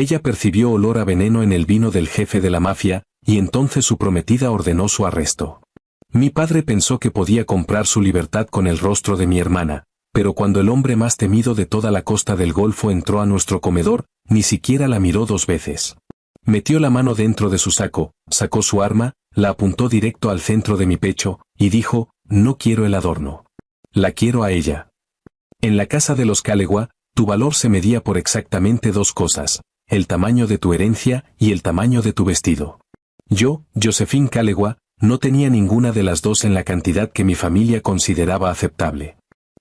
Ella percibió olor a veneno en el vino del jefe de la mafia, y entonces su prometida ordenó su arresto. Mi padre pensó que podía comprar su libertad con el rostro de mi hermana, pero cuando el hombre más temido de toda la costa del Golfo entró a nuestro comedor, ni siquiera la miró 2 veces. Metió la mano dentro de su saco, sacó su arma, la apuntó directo al centro de mi pecho, y dijo, no quiero el adorno. La quiero a ella. En la casa de los Calegua, tu valor se medía por exactamente 2 cosas, el tamaño de tu herencia y el tamaño de tu vestido. Yo, Josephine Calegua, no tenía ninguna de las dos en la cantidad que mi familia consideraba aceptable.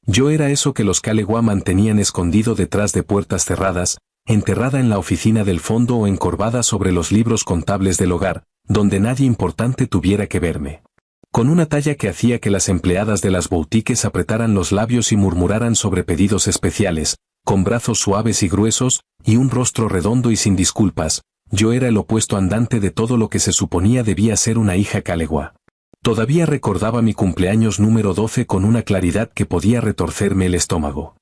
Yo era eso que los Calegua mantenían escondido detrás de puertas cerradas, enterrada en la oficina del fondo o encorvada sobre los libros contables del hogar, donde nadie importante tuviera que verme. Con una talla que hacía que las empleadas de las boutiques apretaran los labios y murmuraran sobre pedidos especiales, con brazos suaves y gruesos, y un rostro redondo y sin disculpas, yo era el opuesto andante de todo lo que se suponía debía ser una hija Calegua. Todavía recordaba mi cumpleaños número 12 con una claridad que podía retorcerme el estómago.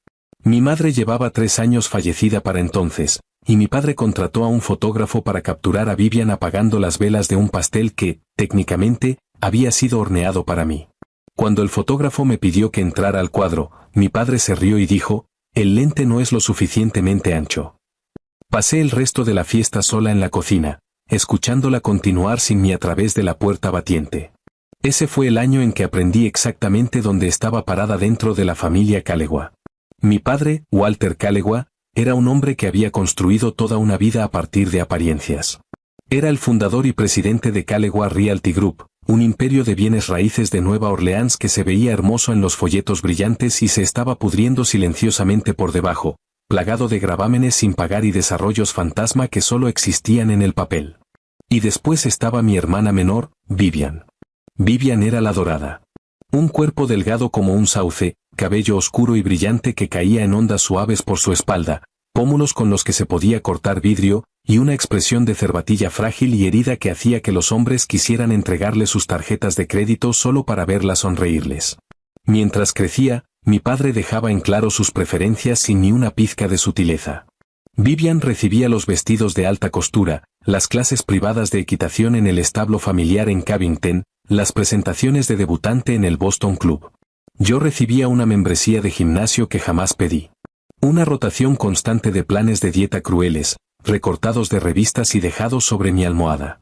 Mi madre llevaba 3 años fallecida para entonces, y mi padre contrató a un fotógrafo para capturar a Vivian apagando las velas de un pastel que, técnicamente, había sido horneado para mí. Cuando el fotógrafo me pidió que entrara al cuadro, mi padre se rió y dijo, el lente no es lo suficientemente ancho. Pasé el resto de la fiesta sola en la cocina, escuchándola continuar sin mí a través de la puerta batiente. Ese fue el año en que aprendí exactamente dónde estaba parada dentro de la familia Calegua. Mi padre, Walter Calegua, era un hombre que había construido toda una vida a partir de apariencias. Era el fundador y presidente de Calegua Realty Group, un imperio de bienes raíces de Nueva Orleans que se veía hermoso en los folletos brillantes y se estaba pudriendo silenciosamente por debajo, plagado de gravámenes sin pagar y desarrollos fantasma que solo existían en el papel. Y después estaba mi hermana menor, Vivian. Vivian era la dorada. Un cuerpo delgado como un sauce, cabello oscuro y brillante que caía en ondas suaves por su espalda, pómulos con los que se podía cortar vidrio, y una expresión de cervatilla frágil y herida que hacía que los hombres quisieran entregarle sus tarjetas de crédito solo para verla sonreírles. Mientras crecía, mi padre dejaba en claro sus preferencias sin ni una pizca de sutileza. Vivian recibía los vestidos de alta costura, las clases privadas de equitación en el establo familiar en Covington, las presentaciones de debutante en el Boston Club. Yo recibía una membresía de gimnasio que jamás pedí. Una rotación constante de planes de dieta crueles, recortados de revistas y dejados sobre mi almohada.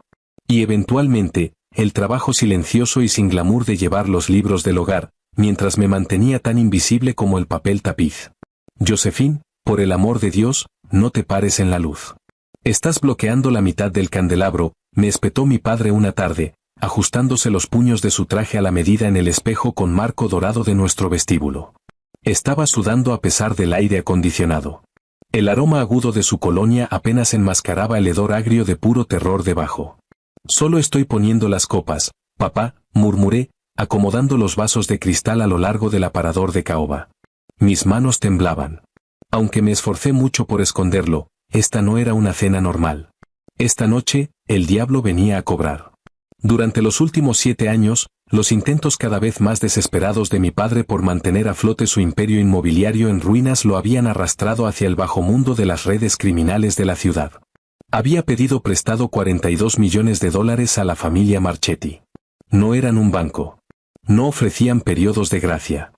Y eventualmente, el trabajo silencioso y sin glamour de llevar los libros del hogar, mientras me mantenía tan invisible como el papel tapiz. Josephine, por el amor de Dios, no te pares en la luz. Estás bloqueando la mitad del candelabro, me espetó mi padre una tarde, ajustándose los puños de su traje a la medida en el espejo con marco dorado de nuestro vestíbulo. Estaba sudando a pesar del aire acondicionado. El aroma agudo de su colonia apenas enmascaraba el hedor agrio de puro terror debajo. Solo estoy poniendo las copas, papá, murmuré, acomodando los vasos de cristal a lo largo del aparador de caoba. Mis manos temblaban. Aunque me esforcé mucho por esconderlo, esta no era una cena normal. Esta noche, el diablo venía a cobrar. Durante los últimos 7 años, los intentos cada vez más desesperados de mi padre por mantener a flote su imperio inmobiliario en ruinas lo habían arrastrado hacia el bajo mundo de las redes criminales de la ciudad. Había pedido prestado $42 millones a la familia Marchetti. No eran un banco. No ofrecían periodos de gracia.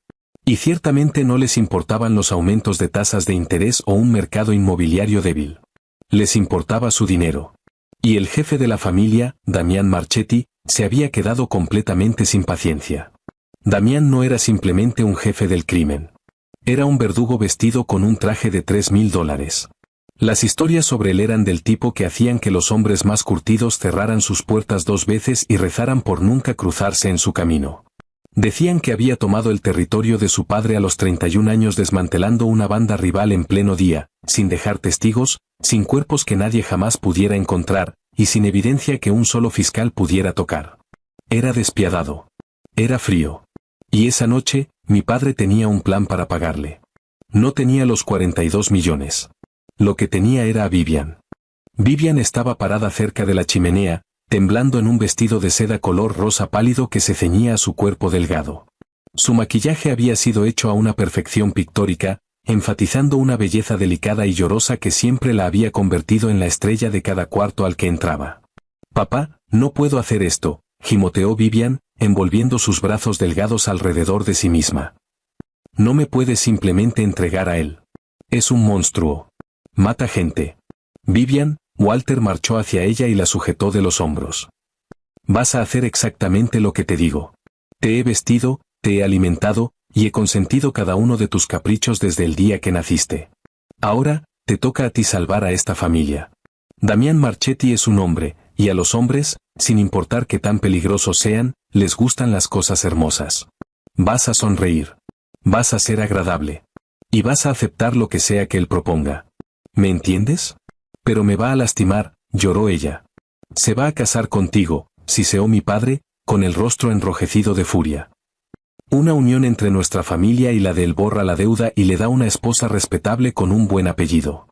Y ciertamente no les importaban los aumentos de tasas de interés o un mercado inmobiliario débil. Les importaba su dinero. Y el jefe de la familia, Damián Marchetti, se había quedado completamente sin paciencia. Damián no era simplemente un jefe del crimen. Era un verdugo vestido con un traje de $3,000. Las historias sobre él eran del tipo que hacían que los hombres más curtidos cerraran sus puertas 2 veces y rezaran por nunca cruzarse en su camino. Decían que había tomado el territorio de su padre a los 31 años desmantelando una banda rival en pleno día, sin dejar testigos, sin cuerpos que nadie jamás pudiera encontrar, y sin evidencia que un solo fiscal pudiera tocar. Era despiadado. Era frío. Y esa noche, mi padre tenía un plan para pagarle. No tenía los 42 millones. Lo que tenía era a Vivian. Vivian estaba parada cerca de la chimenea, temblando en un vestido de seda color rosa pálido que se ceñía a su cuerpo delgado. Su maquillaje había sido hecho a una perfección pictórica, enfatizando una belleza delicada y llorosa que siempre la había convertido en la estrella de cada cuarto al que entraba. «Papá, no puedo hacer esto», gimoteó Vivian, envolviendo sus brazos delgados alrededor de sí misma. «No me puedes simplemente entregar a él. Es un monstruo. Mata gente». «Vivian», Walter marchó hacia ella y la sujetó de los hombros. «Vas a hacer exactamente lo que te digo. Te he vestido, te he alimentado, y he consentido cada uno de tus caprichos desde el día que naciste. Ahora, te toca a ti salvar a esta familia. Damián Marchetti es un hombre, y a los hombres, sin importar qué tan peligrosos sean, les gustan las cosas hermosas. Vas a sonreír. Vas a ser agradable. Y vas a aceptar lo que sea que él proponga. ¿Me entiendes? Pero me va a lastimar», lloró ella. «Se va a casar contigo», siseó mi padre, con el rostro enrojecido de furia. «Una unión entre nuestra familia y la de él borra la deuda y le da una esposa respetable con un buen apellido.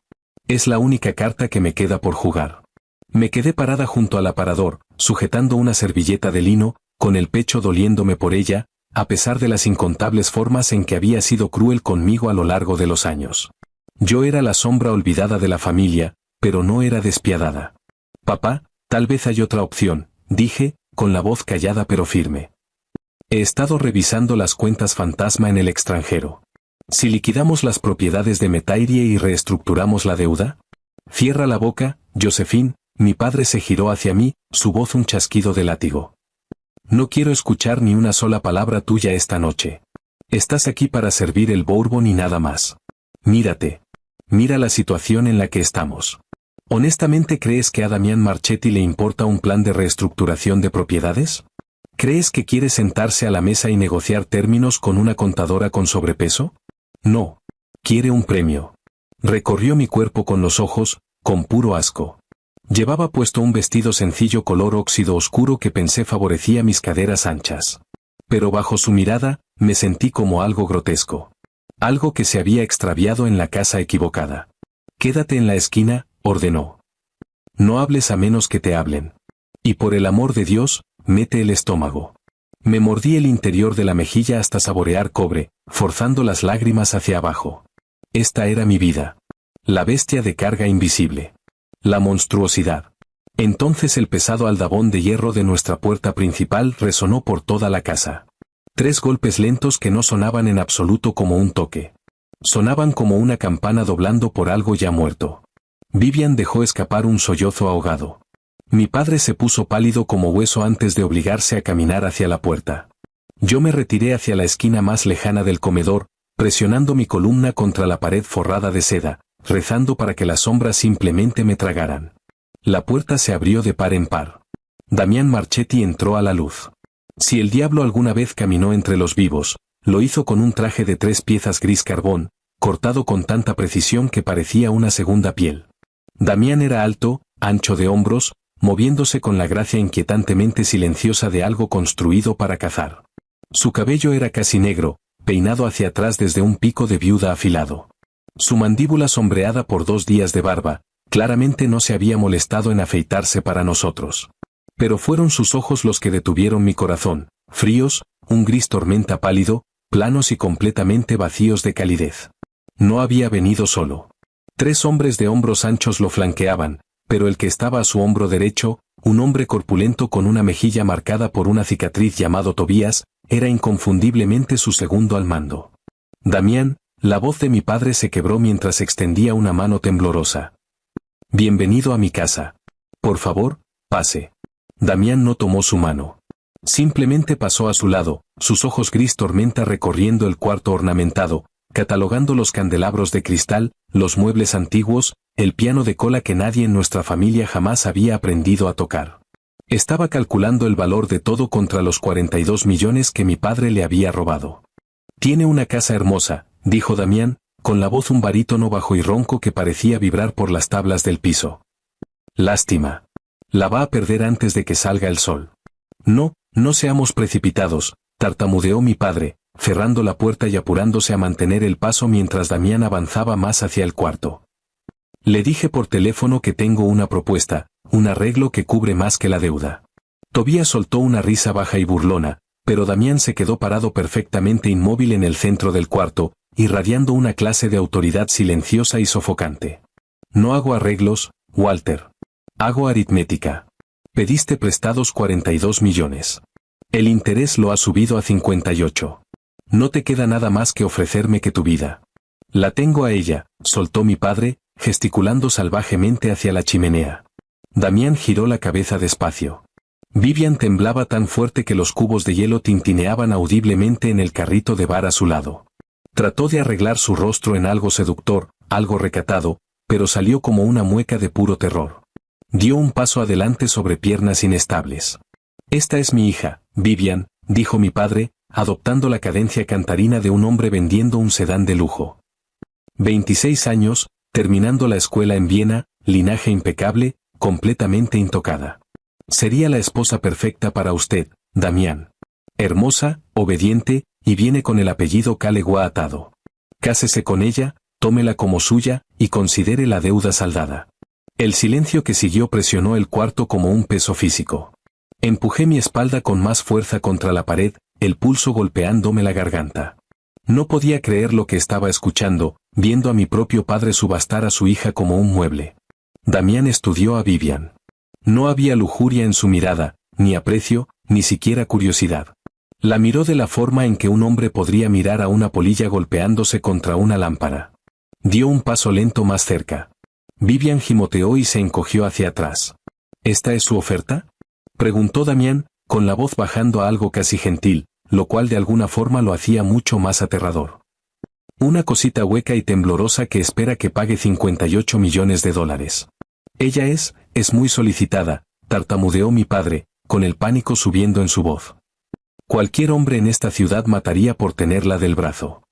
Es la única carta que me queda por jugar». Me quedé parada junto al aparador, sujetando una servilleta de lino, con el pecho doliéndome por ella, a pesar de las incontables formas en que había sido cruel conmigo a lo largo de los años. Yo era la sombra olvidada de la familia, pero no era despiadada. «Papá, tal vez hay otra opción», dije, con la voz callada pero firme. «He estado revisando las cuentas fantasma en el extranjero. Si liquidamos las propiedades de Metairie y reestructuramos la deuda». «Cierra la boca, Josephine», mi padre se giró hacia mí, su voz un chasquido de látigo. «No quiero escuchar ni una sola palabra tuya esta noche. Estás aquí para servir el bourbon y nada más. Mírate. Mira la situación en la que estamos. ¿Honestamente crees que a Damián Marchetti le importa un plan de reestructuración de propiedades? ¿Crees que quiere sentarse a la mesa y negociar términos con una contadora con sobrepeso? No. Quiere un premio». Recorrió mi cuerpo con los ojos, con puro asco. Llevaba puesto un vestido sencillo color óxido oscuro que pensé favorecía mis caderas anchas. Pero bajo su mirada, me sentí como algo grotesco. Algo que se había extraviado en la casa equivocada. «Quédate en la esquina», ordenó. «No hables a menos que te hablen. Y por el amor de Dios, mete el estómago». Me mordí el interior de la mejilla hasta saborear cobre, forzando las lágrimas hacia abajo. Esta era mi vida. La bestia de carga invisible. La monstruosidad. Entonces el pesado aldabón de hierro de nuestra puerta principal resonó por toda la casa. 3 golpes lentos que no sonaban en absoluto como un toque. Sonaban como una campana doblando por algo ya muerto. Vivian dejó escapar un sollozo ahogado. Mi padre se puso pálido como hueso antes de obligarse a caminar hacia la puerta. Yo me retiré hacia la esquina más lejana del comedor, presionando mi columna contra la pared forrada de seda, rezando para que las sombras simplemente me tragaran. La puerta se abrió de par en par. Damián Marchetti entró a la luz. Si el diablo alguna vez caminó entre los vivos, lo hizo con un traje de 3 piezas gris carbón, cortado con tanta precisión que parecía una segunda piel. Damián era alto, ancho de hombros, moviéndose con la gracia inquietantemente silenciosa de algo construido para cazar. Su cabello era casi negro, peinado hacia atrás desde un pico de viuda afilado. Su mandíbula sombreada por 2 días de barba, claramente no se había molestado en afeitarse para nosotros. Pero fueron sus ojos los que detuvieron mi corazón, fríos, un gris tormenta pálido, planos y completamente vacíos de calidez. No había venido solo. 3 hombres de hombros anchos lo flanqueaban, pero el que estaba a su hombro derecho, un hombre corpulento con una mejilla marcada por una cicatriz llamado Tobías, era inconfundiblemente su segundo al mando. «Damián», la voz de mi padre se quebró mientras extendía una mano temblorosa. «Bienvenido a mi casa. Por favor, pase». Damián no tomó su mano. Simplemente pasó a su lado, sus ojos gris tormenta recorriendo el cuarto ornamentado, catalogando los candelabros de cristal, los muebles antiguos, el piano de cola que nadie en nuestra familia jamás había aprendido a tocar. Estaba calculando el valor de todo contra los 42 millones que mi padre le había robado. «Tiene una casa hermosa», dijo Damián, con la voz un barítono bajo y ronco que parecía vibrar por las tablas del piso. «Lástima. La va a perder antes de que salga el sol». «No, no seamos precipitados», tartamudeó mi padre, cerrando la puerta y apurándose a mantener el paso mientras Damián avanzaba más hacia el cuarto. «Le dije por teléfono que tengo una propuesta, un arreglo que cubre más que la deuda». Tobías soltó una risa baja y burlona, pero Damián se quedó parado perfectamente inmóvil en el centro del cuarto, irradiando una clase de autoridad silenciosa y sofocante. No hago arreglos, Walter. Hago aritmética. Pediste prestados 42 millones. El interés lo ha subido a 58. No te queda nada más que ofrecerme que tu vida. La tengo a ella, soltó mi padre, gesticulando salvajemente hacia la chimenea. Damián giró la cabeza despacio. Vivian temblaba tan fuerte que los cubos de hielo tintineaban audiblemente en el carrito de bar a su lado. Trató de arreglar su rostro en algo seductor, algo recatado, pero salió como una mueca de puro terror. Dio un paso adelante sobre piernas inestables. Esta es mi hija, Vivian, dijo mi padre, adoptando la cadencia cantarina de un hombre vendiendo un sedán de lujo. 26 años, terminando la escuela en Viena, linaje impecable, completamente intocada. Sería la esposa perfecta para usted, Damián. Hermosa, obediente, y viene con el apellido Calegua atado. Cásese con ella, tómela como suya, y considere la deuda saldada. El silencio que siguió presionó el cuarto como un peso físico. Empujé mi espalda con más fuerza contra la pared, el pulso golpeándome la garganta. No podía creer lo que estaba escuchando, viendo a mi propio padre subastar a su hija como un mueble. Damián estudió a Vivian. No había lujuria en su mirada, ni aprecio, ni siquiera curiosidad. La miró de la forma en que un hombre podría mirar a una polilla golpeándose contra una lámpara. Dio un paso lento más cerca. Vivian gimoteó y se encogió hacia atrás. ¿Esta es su oferta?, preguntó Damián, con la voz bajando a algo casi gentil, lo cual de alguna forma lo hacía mucho más aterrador. Una cosita hueca y temblorosa que espera que pague 58 millones de dólares. Ella es muy solicitada, tartamudeó mi padre, con el pánico subiendo en su voz. Cualquier hombre en esta ciudad mataría por tenerla del brazo.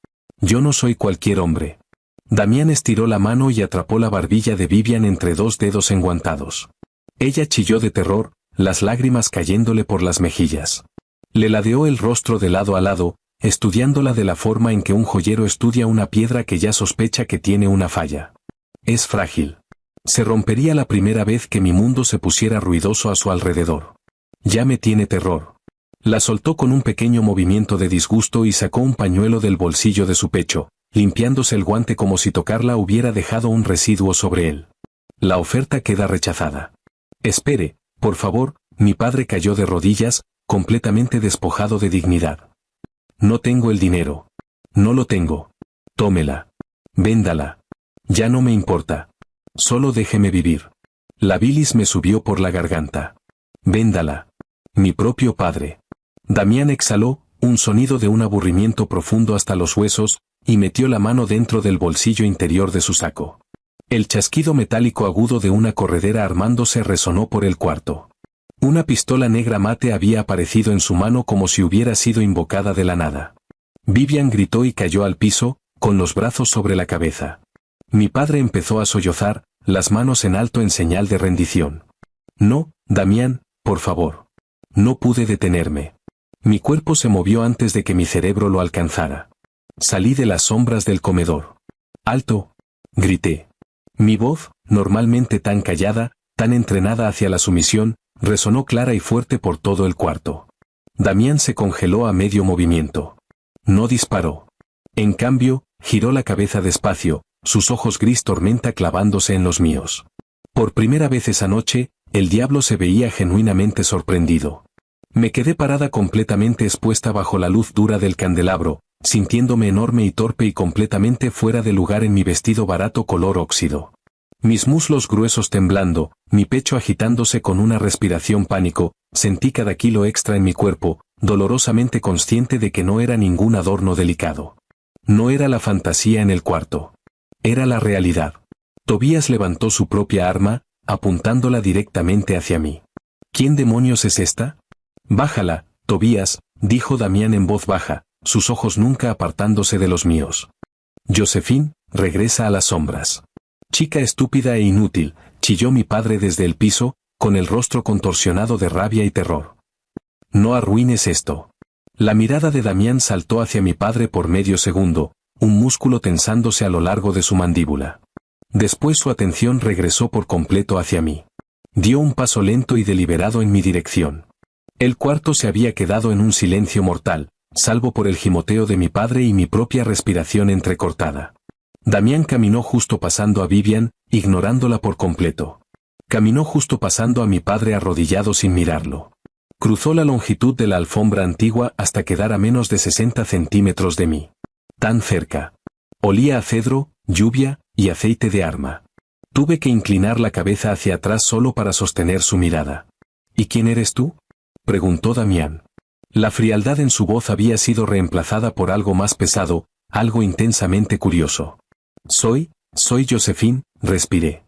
Yo no soy cualquier hombre. Damián estiró la mano y atrapó la barbilla de Vivian entre dos dedos enguantados. Ella chilló de terror, las lágrimas cayéndole por las mejillas. Le ladeó el rostro de lado a lado, estudiándola de la forma en que un joyero estudia una piedra que ya sospecha que tiene una falla. Es frágil. Se rompería la primera vez que mi mundo se pusiera ruidoso a su alrededor. Ya me tiene terror. La soltó con un pequeño movimiento de disgusto y sacó un pañuelo del bolsillo de su pecho, limpiándose el guante como si tocarla hubiera dejado un residuo sobre él. La oferta queda rechazada. Espere, por favor, mi padre cayó de rodillas, completamente despojado de dignidad. No tengo el dinero. No lo tengo. Tómela. Véndala. Ya no me importa. Solo déjeme vivir. La bilis me subió por la garganta. Véndala. Mi propio padre. Damián exhaló, un sonido de un aburrimiento profundo hasta los huesos, y metió la mano dentro del bolsillo interior de su saco. El chasquido metálico agudo de una corredera armándose resonó por el cuarto. Una pistola negra mate había aparecido en su mano como si hubiera sido invocada de la nada. Vivian gritó y cayó al piso, con los brazos sobre la cabeza. Mi padre empezó a sollozar, las manos en alto en señal de rendición. No, Damián, por favor. No pude detenerme. Mi cuerpo se movió antes de que mi cerebro lo alcanzara. Salí de las sombras del comedor. ¡Alto!, grité. Mi voz, normalmente tan callada, tan entrenada hacia la sumisión, resonó clara y fuerte por todo el cuarto. Damián se congeló a medio movimiento. No disparó. En cambio, giró la cabeza despacio, sus ojos gris tormenta clavándose en los míos. Por primera vez esa noche, el diablo se veía genuinamente sorprendido. Me quedé parada completamente expuesta bajo la luz dura del candelabro, sintiéndome enorme y torpe y completamente fuera de lugar en mi vestido barato color óxido. Mis muslos gruesos temblando, mi pecho agitándose con una respiración pánico, sentí cada kilo extra en mi cuerpo, dolorosamente consciente de que no era ningún adorno delicado. No era la fantasía en el cuarto. Era la realidad. Tobías levantó su propia arma, apuntándola directamente hacia mí. ¿Quién demonios es esta? Bájala, Tobías, dijo Damián en voz baja, sus ojos nunca apartándose de los míos. Josephine, regresa a las sombras. Chica estúpida e inútil, chilló mi padre desde el piso, con el rostro contorsionado de rabia y terror. No arruines esto. La mirada de Damián saltó hacia mi padre por medio segundo, un músculo tensándose a lo largo de su mandíbula. Después su atención regresó por completo hacia mí. Dio un paso lento y deliberado en mi dirección. El cuarto se había quedado en un silencio mortal, salvo por el gimoteo de mi padre y mi propia respiración entrecortada. Damián caminó justo pasando a Vivian, ignorándola por completo. Caminó justo pasando a mi padre arrodillado sin mirarlo. Cruzó la longitud de la alfombra antigua hasta quedar a menos de 60 centímetros de mí. Tan cerca. Olía a cedro, lluvia y aceite de arma. Tuve que inclinar la cabeza hacia atrás solo para sostener su mirada. ¿Y quién eres tú?, preguntó Damián. La frialdad en su voz había sido reemplazada por algo más pesado, algo intensamente curioso. Soy Josephine, respiré.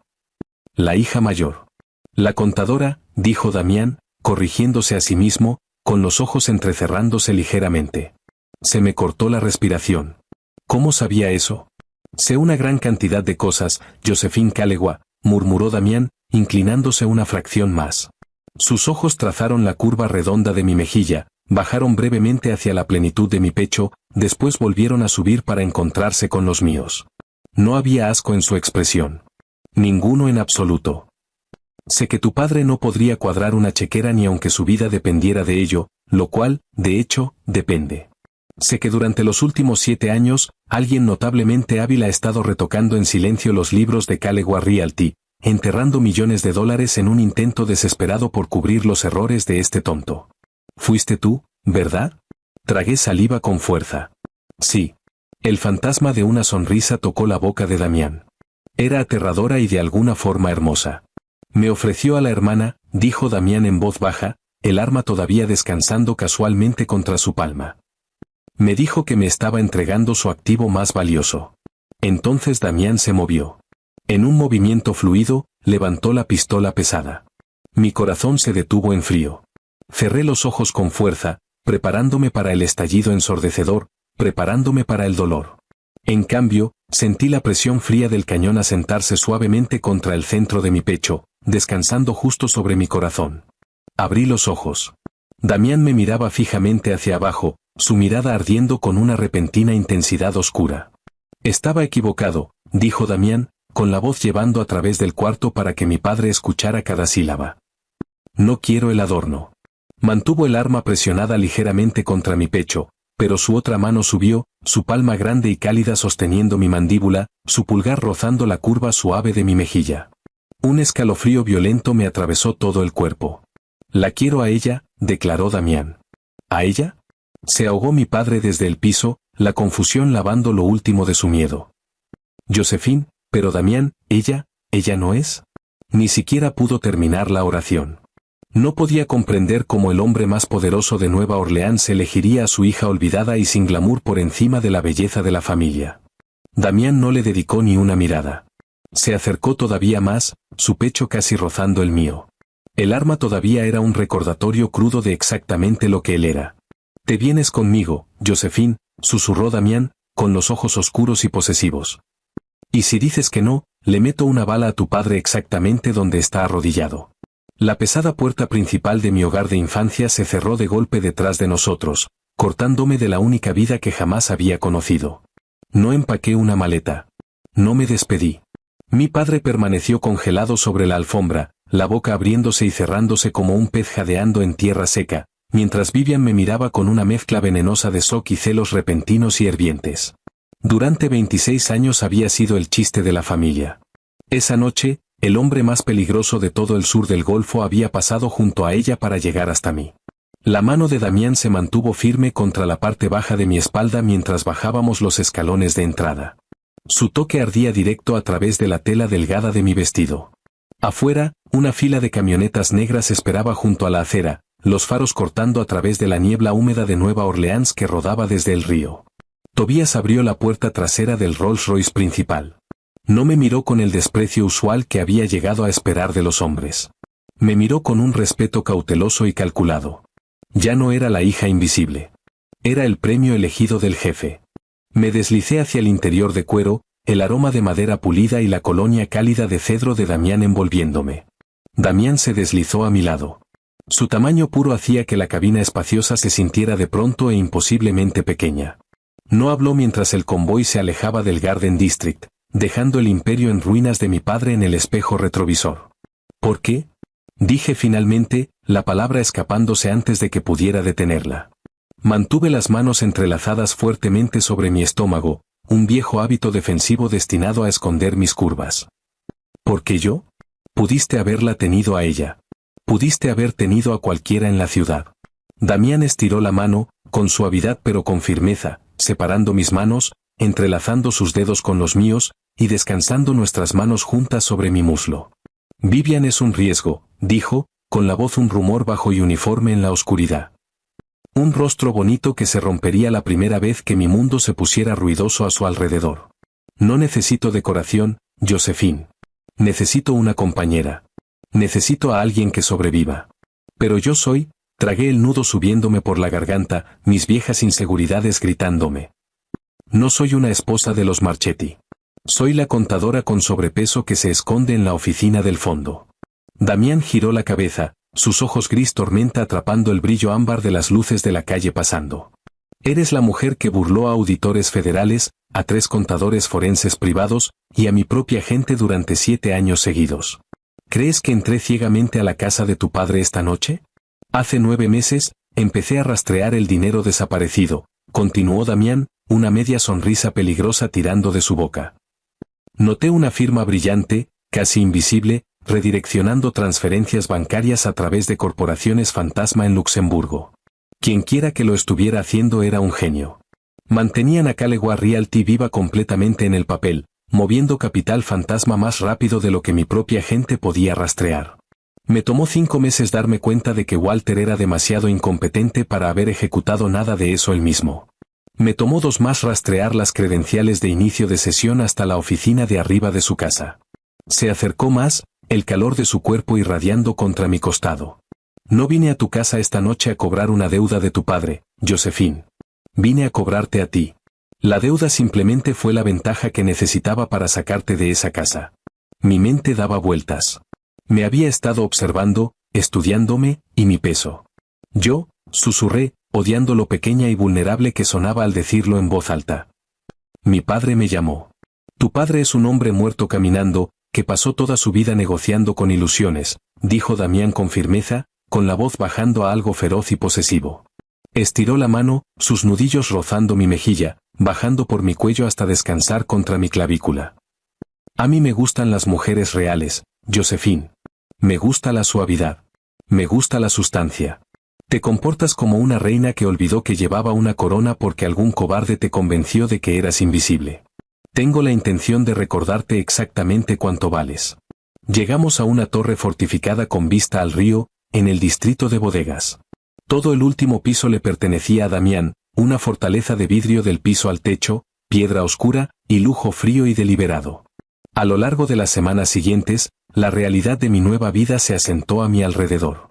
La hija mayor. La contadora, dijo Damián, corrigiéndose a sí mismo, con los ojos entrecerrándose ligeramente. Se me cortó la respiración. ¿Cómo sabía eso? Sé una gran cantidad de cosas, Josephine Calegua, murmuró Damián, inclinándose una fracción más. Sus ojos trazaron la curva redonda de mi mejilla, bajaron brevemente hacia la plenitud de mi pecho, después volvieron a subir para encontrarse con los míos. No había asco en su expresión. Ninguno en absoluto. Sé que tu padre no podría cuadrar una chequera ni aunque su vida dependiera de ello, lo cual, de hecho, depende. Sé que durante los últimos 7 años, alguien notablemente hábil ha estado retocando en silencio los libros de Calegua Realty, enterrando millones de dólares en un intento desesperado por cubrir los errores de este tonto. ¿Fuiste tú, verdad? Tragué saliva con fuerza. Sí. El fantasma de una sonrisa tocó la boca de Damián. Era aterradora y de alguna forma hermosa. Me ofreció a la hermana, dijo Damián en voz baja, el arma todavía descansando casualmente contra su palma. Me dijo que me estaba entregando su activo más valioso. Entonces Damián se movió. En un movimiento fluido, levantó la pistola pesada. Mi corazón se detuvo en frío. Cerré los ojos con fuerza, preparándome para el estallido ensordecedor, preparándome para el dolor. En cambio, sentí la presión fría del cañón asentarse suavemente contra el centro de mi pecho, descansando justo sobre mi corazón. Abrí los ojos. Damián me miraba fijamente hacia abajo, su mirada ardiendo con una repentina intensidad oscura. Estaba equivocado, dijo Damián, con la voz llevando a través del cuarto para que mi padre escuchara cada sílaba. No quiero el adorno. Mantuvo el arma presionada ligeramente contra mi pecho, pero su otra mano subió, su palma grande y cálida sosteniendo mi mandíbula, su pulgar rozando la curva suave de mi mejilla. Un escalofrío violento me atravesó todo el cuerpo. La quiero a ella, declaró Damián. ¿A ella? Se ahogó mi padre desde el piso, la confusión lavando lo último de su miedo. Josephine, pero Damián, ella no es. Ni siquiera pudo terminar la oración. No podía comprender cómo el hombre más poderoso de Nueva Orleans elegiría a su hija olvidada y sin glamour por encima de la belleza de la familia. Damián no le dedicó ni una mirada. Se acercó todavía más, su pecho casi rozando el mío. El arma todavía era un recordatorio crudo de exactamente lo que él era. «Te vienes conmigo, Josephine», susurró Damián, con los ojos oscuros y posesivos. «Y si dices que no, le meto una bala a tu padre exactamente donde está arrodillado». La pesada puerta principal de mi hogar de infancia se cerró de golpe detrás de nosotros, cortándome de la única vida que jamás había conocido. No empaqué una maleta. No me despedí. Mi padre permaneció congelado sobre la alfombra, la boca abriéndose y cerrándose como un pez jadeando en tierra seca, mientras Vivian me miraba con una mezcla venenosa de shock y celos repentinos y hirvientes. Durante 26 años había sido el chiste de la familia. Esa noche, el hombre más peligroso de todo el sur del Golfo había pasado junto a ella para llegar hasta mí. La mano de Damián se mantuvo firme contra la parte baja de mi espalda mientras bajábamos los escalones de entrada. Su toque ardía directo a través de la tela delgada de mi vestido. Afuera, una fila de camionetas negras esperaba junto a la acera, los faros cortando a través de la niebla húmeda de Nueva Orleans que rodaba desde el río. Tobías abrió la puerta trasera del Rolls Royce principal. No me miró con el desprecio usual que había llegado a esperar de los hombres. Me miró con un respeto cauteloso y calculado. Ya no era la hija invisible. Era el premio elegido del jefe. Me deslicé hacia el interior de cuero, el aroma de madera pulida y la colonia cálida de cedro de Damián envolviéndome. Damián se deslizó a mi lado. Su tamaño puro hacía que la cabina espaciosa se sintiera de pronto e imposiblemente pequeña. No habló mientras el convoy se alejaba del Garden District, dejando el imperio en ruinas de mi padre en el espejo retrovisor. ¿Por qué?, dije finalmente, la palabra escapándose antes de que pudiera detenerla. Mantuve las manos entrelazadas fuertemente sobre mi estómago, un viejo hábito defensivo destinado a esconder mis curvas. ¿Por qué yo? Pudiste haberla tenido a ella. Pudiste haber tenido a cualquiera en la ciudad. Damián estiró la mano, con suavidad pero con firmeza, separando mis manos, entrelazando sus dedos con los míos, y descansando nuestras manos juntas sobre mi muslo. Vivian es un riesgo, dijo, con la voz un rumor bajo y uniforme en la oscuridad. Un rostro bonito que se rompería la primera vez que mi mundo se pusiera ruidoso a su alrededor. No necesito decoración, Josephine. Necesito una compañera. Necesito a alguien que sobreviva. Pero yo soy, tragué el nudo subiéndome por la garganta, mis viejas inseguridades gritándome. No soy una esposa de los Marchetti. Soy la contadora con sobrepeso que se esconde en la oficina del fondo. Damián giró la cabeza, sus ojos gris tormenta atrapando el brillo ámbar de las luces de la calle pasando. Eres la mujer que burló a auditores federales, a 3 contadores forenses privados, y a mi propia gente durante 7 años seguidos. ¿Crees que entré ciegamente a la casa de tu padre esta noche? Hace 9 meses, empecé a rastrear el dinero desaparecido, continuó Damián, una media sonrisa peligrosa tirando de su boca. Noté una firma brillante, casi invisible, redireccionando transferencias bancarias a través de corporaciones fantasma en Luxemburgo. Quienquiera que lo estuviera haciendo era un genio. Mantenían a Calegua Realty viva completamente en el papel, moviendo capital fantasma más rápido de lo que mi propia gente podía rastrear. Me tomó 5 meses darme cuenta de que Walter era demasiado incompetente para haber ejecutado nada de eso él mismo. Me tomó 2 más rastrear las credenciales de inicio de sesión hasta la oficina de arriba de su casa. Se acercó más, el calor de su cuerpo irradiando contra mi costado. No vine a tu casa esta noche a cobrar una deuda de tu padre, Josephine. Vine a cobrarte a ti. La deuda simplemente fue la ventaja que necesitaba para sacarte de esa casa. Mi mente daba vueltas. Me había estado observando, estudiándome, y mi peso. Yo, susurré, odiando lo pequeña y vulnerable que sonaba al decirlo en voz alta. Mi padre me llamó. Tu padre es un hombre muerto caminando, que pasó toda su vida negociando con ilusiones, dijo Damián con firmeza, con la voz bajando a algo feroz y posesivo. Estiró la mano, sus nudillos rozando mi mejilla, bajando por mi cuello hasta descansar contra mi clavícula. A mí me gustan las mujeres reales, Josephine. Me gusta la suavidad. Me gusta la sustancia. Te comportas como una reina que olvidó que llevaba una corona porque algún cobarde te convenció de que eras invisible. Tengo la intención de recordarte exactamente cuánto vales. Llegamos a una torre fortificada con vista al río, en el distrito de bodegas. Todo el último piso le pertenecía a Damián, una fortaleza de vidrio del piso al techo, piedra oscura, y lujo frío y deliberado. A lo largo de las semanas siguientes, la realidad de mi nueva vida se asentó a mi alrededor.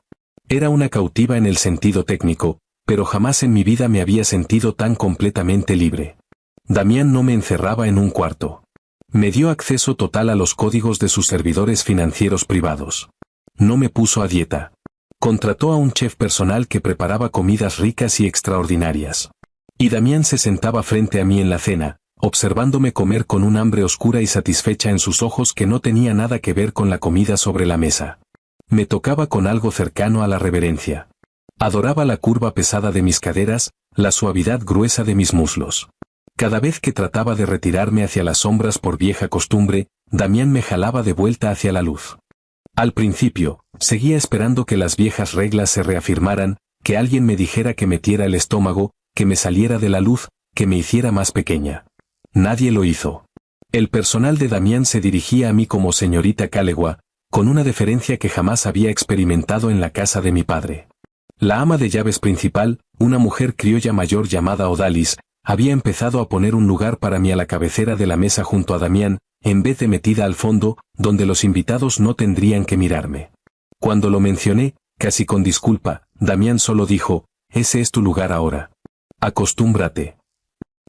Era una cautiva en el sentido técnico, pero jamás en mi vida me había sentido tan completamente libre. Damián no me encerraba en un cuarto. Me dio acceso total a los códigos de sus servidores financieros privados. No me puso a dieta. Contrató a un chef personal que preparaba comidas ricas y extraordinarias. Y Damián se sentaba frente a mí en la cena, observándome comer con un hambre oscura y satisfecha en sus ojos que no tenía nada que ver con la comida sobre la mesa. Me tocaba con algo cercano a la reverencia. Adoraba la curva pesada de mis caderas, la suavidad gruesa de mis muslos. Cada vez que trataba de retirarme hacia las sombras por vieja costumbre, Damián me jalaba de vuelta hacia la luz. Al principio, seguía esperando que las viejas reglas se reafirmaran, que alguien me dijera que metiera el estómago, que me saliera de la luz, que me hiciera más pequeña. Nadie lo hizo. El personal de Damián se dirigía a mí como señorita Calegua, con una deferencia que jamás había experimentado en la casa de mi padre. La ama de llaves principal, una mujer criolla mayor llamada Odalis, había empezado a poner un lugar para mí a la cabecera de la mesa junto a Damián, en vez de metida al fondo, donde los invitados no tendrían que mirarme. Cuando lo mencioné, casi con disculpa, Damián solo dijo, «Ese es tu lugar ahora. Acostúmbrate».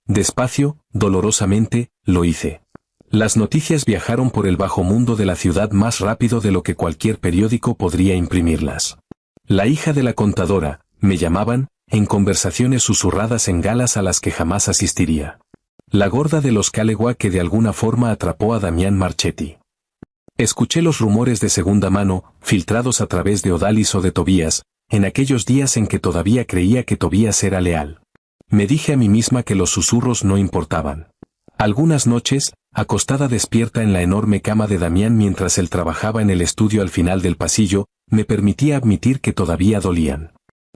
Despacio, dolorosamente, lo hice. Las noticias viajaron por el bajo mundo de la ciudad más rápido de lo que cualquier periódico podría imprimirlas. La hija de la contadora, me llamaban, en conversaciones susurradas en galas a las que jamás asistiría. La gorda de los Calegua que de alguna forma atrapó a Damián Marchetti. Escuché los rumores de segunda mano, filtrados a través de Odalis o de Tobías, en aquellos días en que todavía creía que Tobías era leal. Me dije a mí misma que los susurros no importaban. Algunas noches, acostada despierta en la enorme cama de Damián mientras él trabajaba en el estudio al final del pasillo, me permitía admitir que todavía dolían.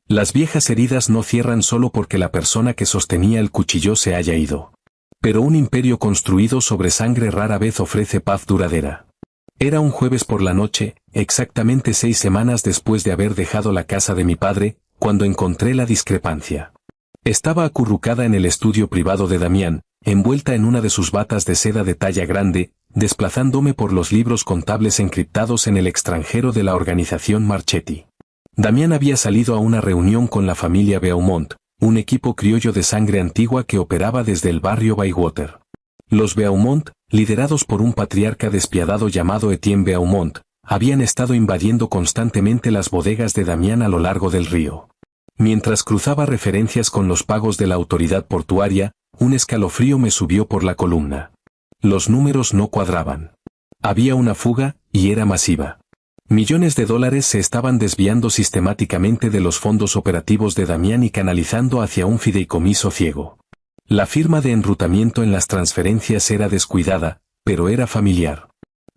Las viejas heridas no cierran solo porque la persona que sostenía el cuchillo se haya ido. Pero un imperio construido sobre sangre rara vez ofrece paz duradera. Era un jueves por la noche, exactamente 6 semanas después de haber dejado la casa de mi padre, cuando encontré la discrepancia. Estaba acurrucada en el estudio privado de Damián, envuelta en una de sus batas de seda de talla grande, desplazándome por los libros contables encriptados en el extranjero de la organización Marchetti. Damián había salido a una reunión con la familia Beaumont, un equipo criollo de sangre antigua que operaba desde el barrio Bywater. Los Beaumont, liderados por un patriarca despiadado llamado Etienne Beaumont, habían estado invadiendo constantemente las bodegas de Damián a lo largo del río. Mientras cruzaba referencias con los pagos de la autoridad portuaria, un escalofrío me subió por la columna. Los números no cuadraban. Había una fuga, y era masiva. Millones de dólares se estaban desviando sistemáticamente de los fondos operativos de Damián y canalizando hacia un fideicomiso ciego. La firma de enrutamiento en las transferencias era descuidada, pero era familiar.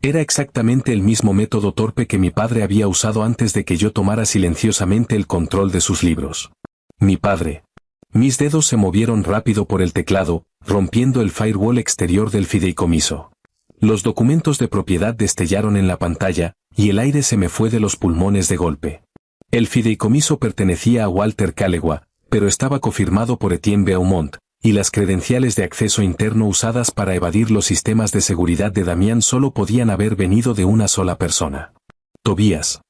Era exactamente el mismo método torpe que mi padre había usado antes de que yo tomara silenciosamente el control de sus libros. Mi padre. Mis dedos se movieron rápido por el teclado, rompiendo el firewall exterior del fideicomiso. Los documentos de propiedad destellaron en la pantalla, y el aire se me fue de los pulmones de golpe. El fideicomiso pertenecía a Walter Calegua, pero estaba cofirmado por Etienne Beaumont, y las credenciales de acceso interno usadas para evadir los sistemas de seguridad de Damián solo podían haber venido de una sola persona. Tobías.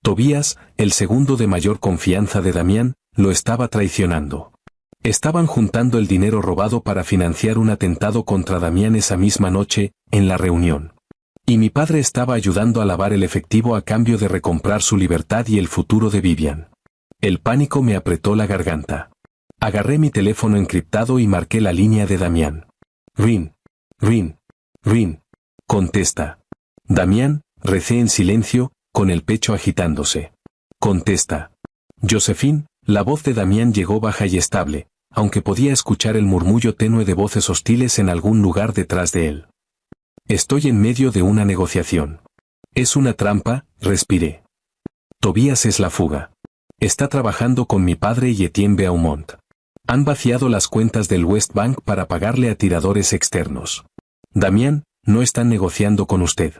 Tobías, el segundo de mayor confianza de Damián, lo estaba traicionando. Estaban juntando el dinero robado para financiar un atentado contra Damián esa misma noche, en la reunión. Y mi padre estaba ayudando a lavar el efectivo a cambio de recomprar su libertad y el futuro de Vivian. El pánico me apretó la garganta. Agarré mi teléfono encriptado y marqué la línea de Damián. Rin. Rin. Rin. Contesta. Damián, recé en silencio, con el pecho agitándose. Contesta. Josephine, la voz de Damián llegó baja y estable, aunque podía escuchar el murmullo tenue de voces hostiles en algún lugar detrás de él. Estoy en medio de una negociación. Es una trampa, respiré. Tobías es la fuga. Está trabajando con mi padre y Etienne Beaumont. Han vaciado las cuentas del West Bank para pagarle a tiradores externos. Damián, no están negociando con usted.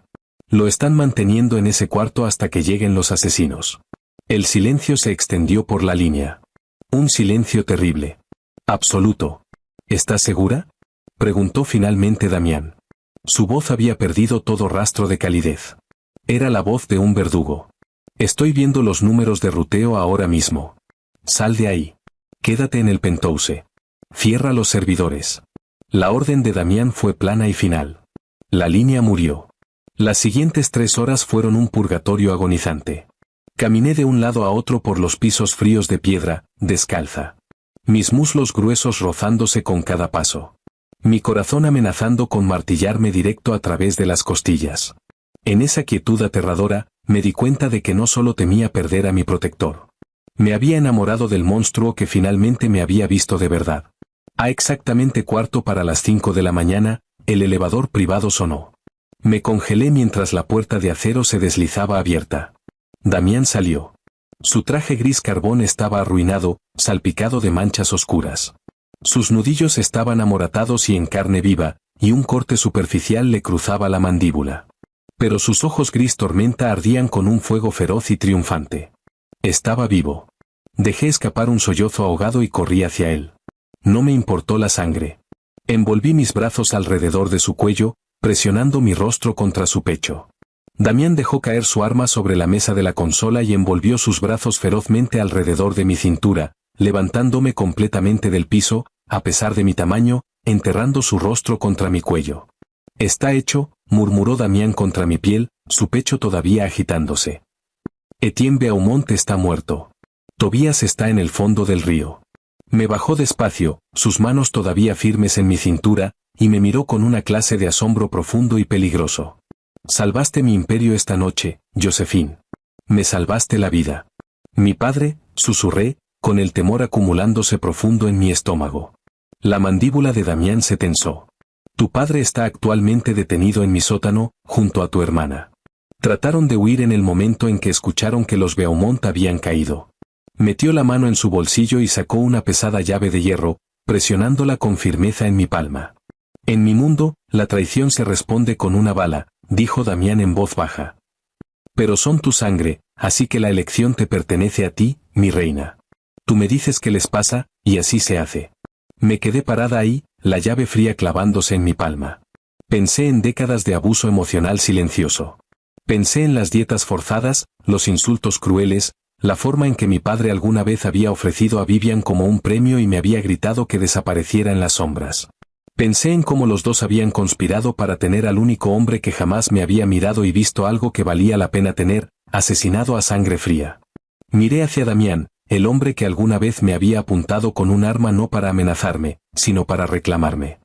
Lo están manteniendo en ese cuarto hasta que lleguen los asesinos. El silencio se extendió por la línea. Un silencio terrible. Absoluto. ¿Estás segura? Preguntó finalmente Damián. Su voz había perdido todo rastro de calidez. Era la voz de un verdugo. Estoy viendo los números de ruteo ahora mismo. Sal de ahí. Quédate en el penthouse. Cierra los servidores. La orden de Damián fue plana y final. La línea murió. Las siguientes 3 horas fueron un purgatorio agonizante. Caminé de un lado a otro por los pisos fríos de piedra, descalza. Mis muslos gruesos rozándose con cada paso. Mi corazón amenazando con martillarme directo a través de las costillas. En esa quietud aterradora, me di cuenta de que no solo temía perder a mi protector. Me había enamorado del monstruo que finalmente me había visto de verdad. A exactamente 4:45 de la mañana, el elevador privado sonó. Me congelé mientras la puerta de acero se deslizaba abierta. Damián salió. Su traje gris carbón estaba arruinado, salpicado de manchas oscuras. Sus nudillos estaban amoratados y en carne viva, y un corte superficial le cruzaba la mandíbula. Pero sus ojos gris tormenta ardían con un fuego feroz y triunfante. Estaba vivo. Dejé escapar un sollozo ahogado y corrí hacia él. No me importó la sangre. Envolví mis brazos alrededor de su cuello, presionando mi rostro contra su pecho. Damián dejó caer su arma sobre la mesa de la consola y envolvió sus brazos ferozmente alrededor de mi cintura, levantándome completamente del piso, a pesar de mi tamaño, enterrando su rostro contra mi cuello. Está hecho, murmuró Damián contra mi piel, su pecho todavía agitándose. Etienne Beaumont está muerto. Tobías está en el fondo del río. Me bajó despacio, sus manos todavía firmes en mi cintura, y me miró con una clase de asombro profundo y peligroso. Salvaste mi imperio esta noche, Josephine. Me salvaste la vida. Mi padre, susurré, con el temor acumulándose profundo en mi estómago. La mandíbula de Damián se tensó. Tu padre está actualmente detenido en mi sótano, junto a tu hermana. Trataron de huir en el momento en que escucharon que los Beaumont habían caído. Metió la mano en su bolsillo y sacó una pesada llave de hierro, presionándola con firmeza en mi palma. En mi mundo, la traición se responde con una bala, dijo Damián en voz baja. Pero son tu sangre, así que la elección te pertenece a ti, mi reina. Tú me dices qué les pasa, y así se hace. Me quedé parada ahí, la llave fría clavándose en mi palma. Pensé en décadas de abuso emocional silencioso. Pensé en las dietas forzadas, los insultos crueles, la forma en que mi padre alguna vez había ofrecido a Vivian como un premio y me había gritado que desapareciera en las sombras. Pensé en cómo los dos habían conspirado para tener al único hombre que jamás me había mirado y visto algo que valía la pena tener, asesinado a sangre fría. Miré hacia Damián, el hombre que alguna vez me había apuntado con un arma no para amenazarme, sino para reclamarme.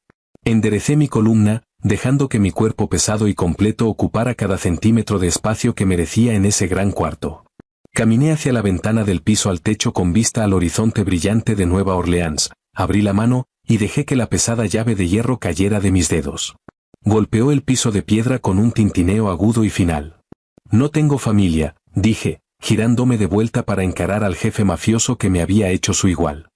Enderecé mi columna, dejando que mi cuerpo pesado y completo ocupara cada centímetro de espacio que merecía en ese gran cuarto. Caminé hacia la ventana del piso al techo con vista al horizonte brillante de Nueva Orleans, abrí la mano, y dejé que la pesada llave de hierro cayera de mis dedos. Golpeó el piso de piedra con un tintineo agudo y final. No tengo familia, dije, girándome de vuelta para encarar al jefe mafioso que me había hecho su igual.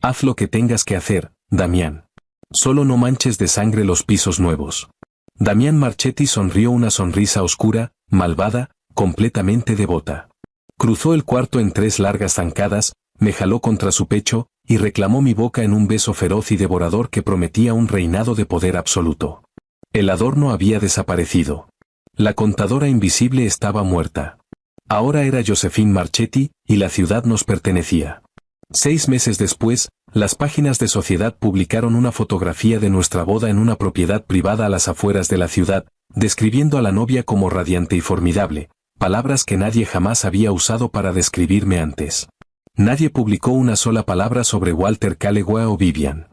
Haz lo que tengas que hacer, Damián. Solo no manches de sangre los pisos nuevos. Damián Marchetti sonrió una sonrisa oscura, malvada, completamente devota. Cruzó el cuarto en 3 largas zancadas, me jaló contra su pecho, y reclamó mi boca en un beso feroz y devorador que prometía un reinado de poder absoluto. El adorno había desaparecido. La contadora invisible estaba muerta. Ahora era Josephine Marchetti, y la ciudad nos pertenecía. 6 meses después, las páginas de Sociedad publicaron una fotografía de nuestra boda en una propiedad privada a las afueras de la ciudad, describiendo a la novia como radiante y formidable, palabras que nadie jamás había usado para describirme antes. Nadie publicó una sola palabra sobre Walter Calloway o Vivian.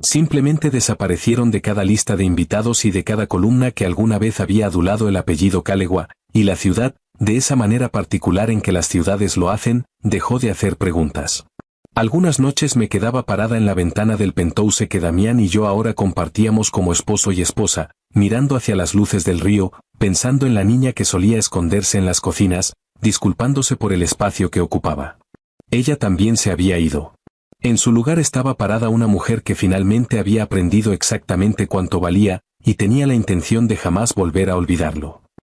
Simplemente desaparecieron de cada lista de invitados y de cada columna que alguna vez había adulado el apellido Calloway, y la ciudad, de esa manera particular en que las ciudades lo hacen, dejó de hacer preguntas. Algunas noches me quedaba parada en la ventana del penthouse que Damián y yo ahora compartíamos como esposo y esposa, mirando hacia las luces del río, pensando en la niña que solía esconderse en las cocinas, disculpándose por el espacio que ocupaba. Ella también se había ido. En su lugar estaba parada una mujer que finalmente había aprendido exactamente cuánto valía, y tenía la intención de jamás volver a olvidarlo.